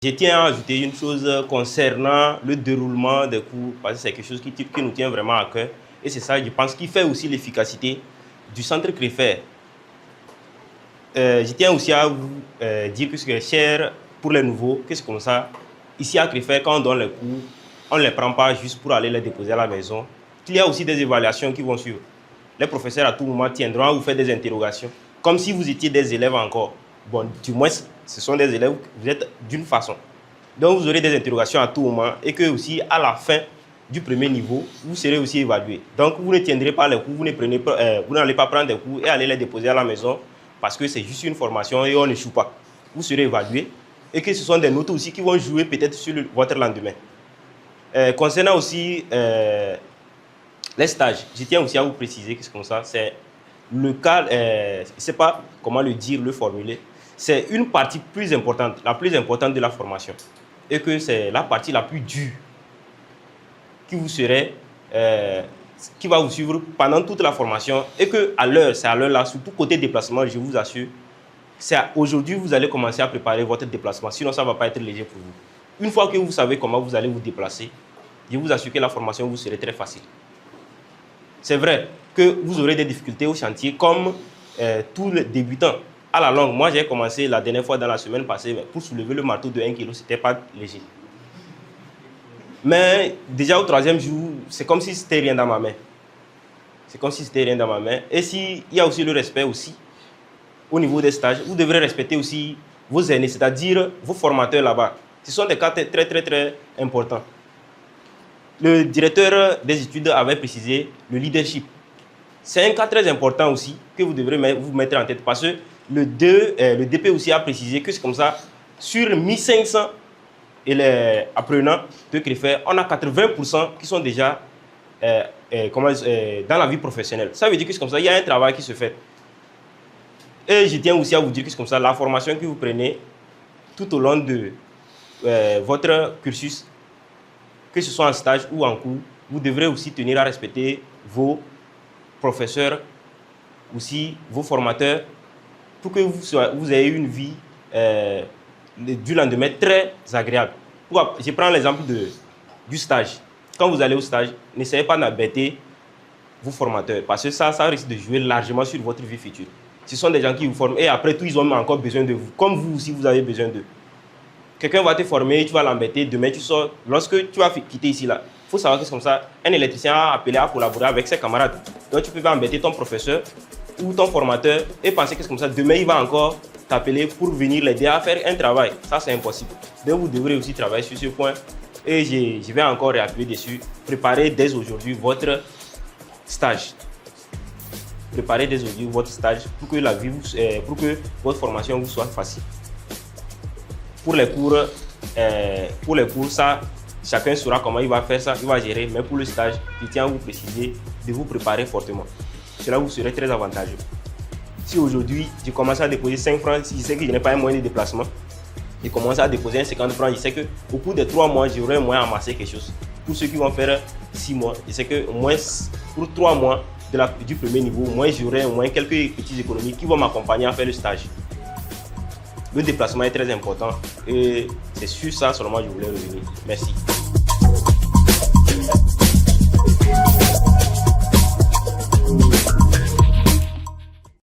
Je tiens à ajouter une chose concernant le déroulement des cours, parce que c'est quelque chose qui nous tient vraiment à cœur. Et c'est ça, je pense, qui fait aussi l'efficacité du centre CREFER. Je tiens aussi à vous dire que c'est cher pour les nouveaux, que c'est comme ça. Ici à CREFER, quand on donne les cours, on ne les prend pas juste pour aller les déposer à la maison. Il y a aussi des évaluations qui vont suivre. Les professeurs à tout moment tiendront à vous faire des interrogations, comme si vous étiez des élèves encore. Bon, du moins, ce sont des élèves, vous êtes d'une façon. Donc, vous aurez des interrogations à tout moment et que aussi, à la fin du premier niveau, vous serez aussi évalué. Donc, vous ne tiendrez pas les cours, vous n'allez pas prendre des cours et aller les déposer à la maison parce que c'est juste une formation et on n'échoue pas. Vous serez évalué et que ce sont des notes aussi qui vont jouer peut-être sur votre lendemain. Concernant aussi les stages, je tiens aussi à vous préciser que c'est comme ça, c'est le cas, je ne sais pas comment le dire, le formuler, c'est une partie plus importante, la plus importante de la formation. Et que c'est la partie la plus dure qui vous serait, qui va vous suivre pendant toute la formation. Et que à l'heure, c'est à l'heure là, surtout côté déplacement, je vous assure, c'est aujourd'hui vous allez commencer à préparer votre déplacement, sinon ça ne va pas être léger pour vous. Une fois que vous savez comment vous allez vous déplacer, je vous assure que la formation vous serait très facile. C'est vrai que vous aurez des difficultés au chantier comme tous les débutants. À la longue, moi j'ai commencé la dernière fois dans la semaine passée, pour soulever le marteau de 1 kg, ce n'était pas léger. Mais déjà au troisième jour, c'est comme si c'était rien dans ma main. C'est comme si c'était rien dans ma main. Et s'il y a aussi le respect aussi, au niveau des stages, vous devrez respecter aussi vos aînés, c'est-à-dire vos formateurs là-bas. Ce sont des cas très importants. Le directeur des études avait précisé le leadership. C'est un cas très important aussi que vous devrez vous mettre en tête parce que le DP aussi a précisé que c'est comme ça, sur 1500 apprenants de CREFER, on a 80% qui sont déjà dans la vie professionnelle. Ça veut dire que c'est comme ça, il y a un travail qui se fait. Et je tiens aussi à vous dire que c'est comme ça, la formation que vous prenez tout au long de votre cursus, que ce soit en stage ou en cours, vous devrez aussi tenir à respecter vos professeurs, aussi vos formateurs, pour que vous ayez une vie du lendemain très agréable. Je prends l'exemple du stage. Quand vous allez au stage, n'essayez pas d'embêter vos formateurs, parce que ça risque de jouer largement sur votre vie future. Ce sont des gens qui vous forment et après tout, ils ont encore besoin de vous, comme vous aussi, vous avez besoin d'eux. Quelqu'un va te former, tu vas l'embêter, demain tu sors. Lorsque tu vas quitter ici, là, il faut savoir que c'est comme ça, un électricien a appelé à collaborer avec ses camarades. Donc tu peux embêter ton professeur ou ton formateur et penser que c'est comme ça, demain il va encore t'appeler pour venir l'aider à faire un travail. Ça c'est impossible. Donc vous devrez aussi travailler sur ce point et je vais encore réappuyer dessus. Préparez dès aujourd'hui votre stage. Préparez dès aujourd'hui votre stage pour que votre formation vous soit facile. Pour les cours, ça, chacun saura comment il va faire ça, il va gérer. Mais pour le stage, je tiens à vous préciser de vous préparer fortement. Cela vous serait très avantageux. Si aujourd'hui, je commence à déposer 5 francs, si je sais que je n'ai pas un moyen de déplacement, je commence à déposer un 50 francs, je sais qu'au cours de 3 mois, j'aurai au moins amassé quelque chose. Pour ceux qui vont faire 6 mois, je sais qu'au moins pour 3 mois du premier niveau, au moins j'aurai au moins quelques petites économies qui vont m'accompagner à faire le stage. Le déplacement est très important et c'est sur ça seulement que je voulais revenir. Merci.